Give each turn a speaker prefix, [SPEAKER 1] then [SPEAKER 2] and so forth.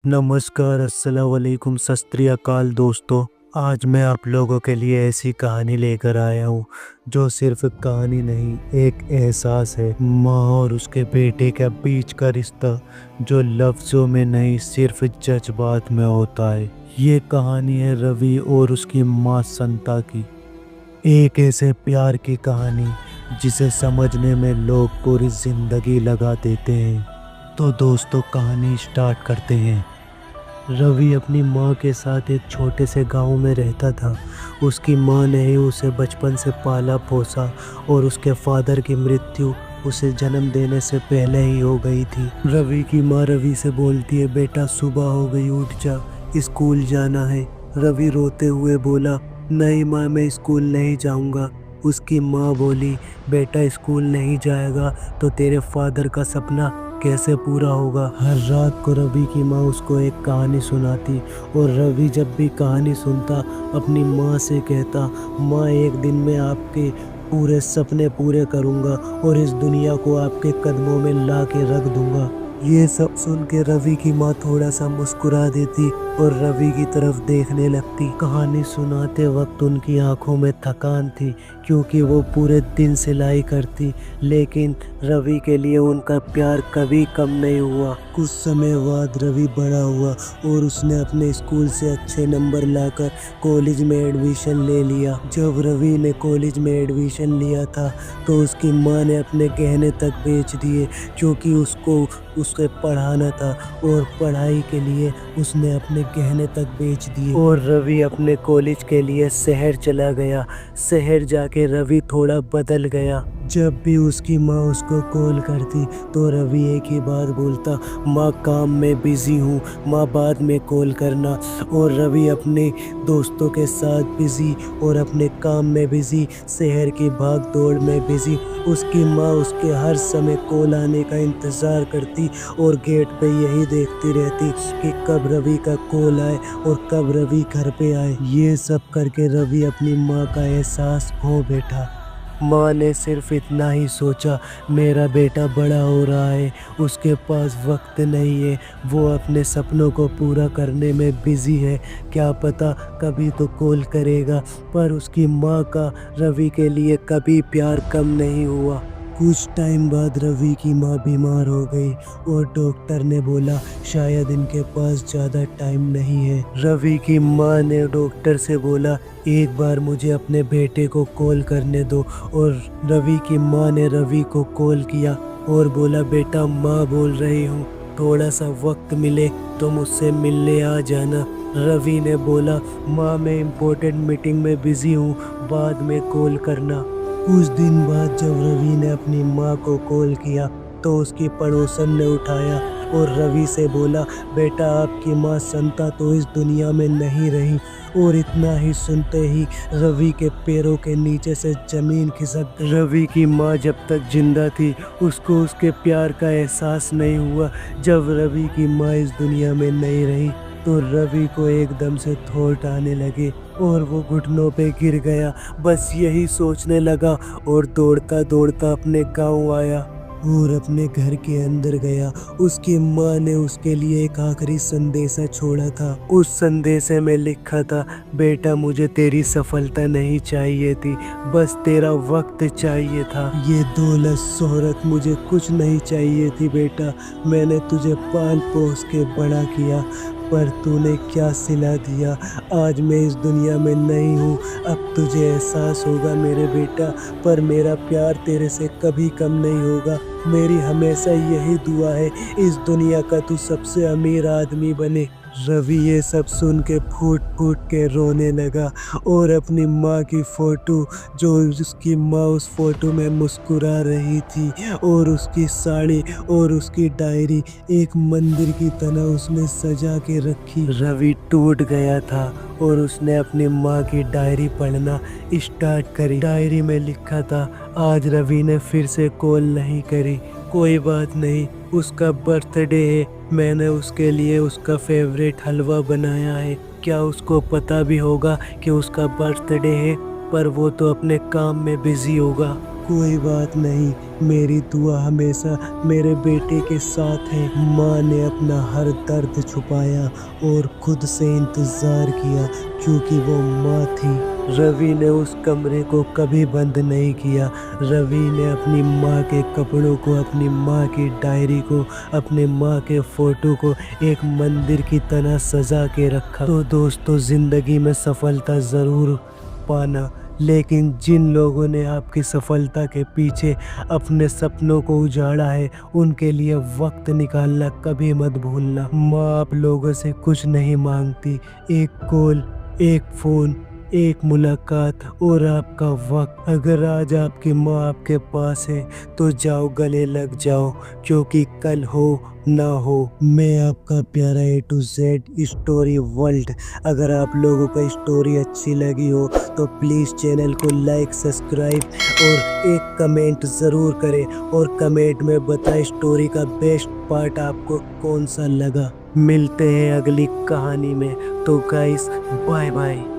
[SPEAKER 1] नमस्कार, अस्सलाम वालेकुम, सत श्री अकाल दोस्तों। आज मैं आप लोगों के लिए ऐसी कहानी लेकर आया हूँ जो सिर्फ कहानी नहीं, एक एहसास है। माँ और उसके बेटे के बीच का रिश्ता जो लफ्ज़ों में नहीं, सिर्फ जज्बात में होता है। ये कहानी है रवि और उसकी माँ संता की। एक ऐसे प्यार की कहानी जिसे समझने में लोग पूरी जिंदगी लगा देते हैं। तो दोस्तों, कहानी स्टार्ट करते हैं। रवि अपनी माँ के साथ एक छोटे से गांव में रहता था। उसकी माँ ने ही उसे बचपन से पाला पोसा और उसके फादर की मृत्यु उसे जन्म देने से पहले ही हो गई थी। रवि की माँ रवि से बोलती है, बेटा सुबह हो गई, उठ जा, स्कूल जाना है। रवि रोते हुए बोला, नहीं माँ, मैं स्कूल नहीं जाऊँगा। उसकी माँ बोली, बेटा स्कूल नहीं जाएगा तो तेरे फादर का सपना कैसे पूरा होगा। हर रात को रवि की माँ उसको एक कहानी सुनाती और रवि जब भी कहानी सुनता अपनी माँ से कहता, माँ एक दिन मैं आपके पूरे सपने पूरे करूँगा और इस दुनिया को आपके कदमों में ला के रख दूँगा। ये सब सुन के रवि की माँ थोड़ा सा मुस्कुरा देती और रवि की तरफ देखने लगती। कहानी सुनाते वक्त उनकी आंखों में थकान थी क्योंकि वो पूरे दिन सिलाई करती, लेकिन रवि के लिए उनका प्यार कभी कम नहीं हुआ। कुछ समय बाद रवि बड़ा हुआ और उसने अपने स्कूल से अच्छे नंबर लाकर कॉलेज में एडमिशन ले लिया। जब रवि ने कॉलेज में एडमिशन लिया था तो उसकी माँ ने अपने गहने तक बेच दिए क्योंकि उसको उसे पढ़ाना था और पढ़ाई के लिए उसने अपने गहने तक बेच दिए और रवि अपने कॉलेज के लिए शहर चला गया। शहर जाके रवि थोड़ा बदल गया। जब भी उसकी माँ उसको कॉल करती तो रवि एक ही बात बोलता, माँ काम में बिजी हूँ, माँ बाद में कॉल करना। और रवि अपने दोस्तों के साथ बिजी और अपने काम में बिजी, शहर की भाग दौड़ में बिजी। उसकी माँ उसके हर समय कॉल आने का इंतज़ार करती और गेट पे यही देखती रहती कि कब रवि का कॉल आए और कब रवि घर पे आए। ये सब करके रवि अपनी माँ का एहसास खो बैठा। माँ ने सिर्फ इतना ही सोचा, मेरा बेटा बड़ा हो रहा है, उसके पास वक्त नहीं है, वो अपने सपनों को पूरा करने में बिजी है, क्या पता कभी तो कॉल करेगा। पर उसकी माँ का रवि के लिए कभी प्यार कम नहीं हुआ। कुछ टाइम बाद रवि की माँ बीमार हो गई और डॉक्टर ने बोला शायद इनके पास ज़्यादा टाइम नहीं है। रवि की माँ ने डॉक्टर से बोला, एक बार मुझे अपने बेटे को कॉल करने दो। और रवि की माँ ने रवि को कॉल किया और बोला, बेटा माँ बोल रही हूँ, थोड़ा सा वक्त मिले तो मुझसे मिलने आ जाना। रवि ने बोला, माँ मैं इम्पोर्टेंट मीटिंग में बिज़ी हूँ, बाद में कॉल करना। कुछ दिन बाद जब रवि ने अपनी माँ को कॉल किया तो उसकी पड़ोसन ने उठाया और रवि से बोला, बेटा आपकी माँ संता तो इस दुनिया में नहीं रही। और इतना ही सुनते ही रवि के पैरों के नीचे से ज़मीन खिसक। रवि की माँ जब तक जिंदा थी उसको उसके प्यार का एहसास नहीं हुआ। जब रवि की माँ इस दुनिया में नहीं रही तो रवि को एकदम से थॉट आने लगे और वो घुटनों पे गिर गया। बस यही सोचने लगा और दौड़ता दौड़ता अपने गांव आया और अपने घर के अंदर गया। उसकी माँ ने उसके लिए एक आखिरी संदेशा छोड़ा था। उस संदेशे में लिखा था, बेटा मुझे तेरी सफलता नहीं चाहिए थी, बस तेरा वक्त चाहिए था। ये दौलत शोहरत मुझे कुछ नहीं चाहिए थी बेटा, मैंने तुझे पाल पोस के बड़ा किया, पर तूने क्या सिला दिया। आज मैं इस दुनिया में नहीं हूँ, अब तुझे एहसास होगा मेरे बेटा, पर मेरा प्यार तेरे से कभी कम नहीं होगा। मेरी हमेशा यही दुआ है, इस दुनिया का तू सबसे अमीर आदमी बने। रवि ये सब सुन के फूट फूट के रोने लगा और अपनी माँ की फ़ोटो, जो उसकी माँ उस फोटो में मुस्कुरा रही थी, और उसकी साड़ी और उसकी डायरी एक मंदिर की तरह उसने सजा के रखी। रवि टूट गया था और उसने अपनी माँ की डायरी पढ़ना स्टार्ट करी। डायरी में लिखा था, आज रवि ने फिर से कॉल नहीं करी, कोई बात नहीं, उसका बर्थडे है, मैंने उसके लिए उसका फेवरेट हलवा बनाया है, क्या उसको पता भी होगा कि उसका बर्थडे है, पर वो तो अपने काम में बिजी होगा। कोई बात नहीं, मेरी दुआ हमेशा मेरे बेटे के साथ है। माँ ने अपना हर दर्द छुपाया और खुद से इंतजार किया क्योंकि वो माँ थी। रवि ने उस कमरे को कभी बंद नहीं किया। रवि ने अपनी माँ के कपड़ों को, अपनी माँ की डायरी को, अपने माँ के फोटो को एक मंदिर की तरह सजा के रखा। तो दोस्तों, जिंदगी में सफलता ज़रूर पाना, लेकिन जिन लोगों ने आपकी सफलता के पीछे अपने सपनों को उजाड़ा है, उनके लिए वक्त निकालना कभी मत भूलना। माँ आप लोगों से कुछ नहीं मांगती, एक कॉल, एक फ़ोन, एक मुलाकात और आपका वक्त। अगर आज आपकी माँ आपके पास है तो जाओ, गले लग जाओ, क्योंकि कल हो ना हो। मैं आपका प्यारा A to Z story world. अगर आप लोगों को स्टोरी अच्छी लगी हो तो प्लीज़ चैनल को लाइक, सब्सक्राइब और एक कमेंट ज़रूर करें, और कमेंट में बताएं स्टोरी का बेस्ट पार्ट आपको कौन सा लगा। मिलते हैं अगली कहानी में। तो गाइस, बाय बाय।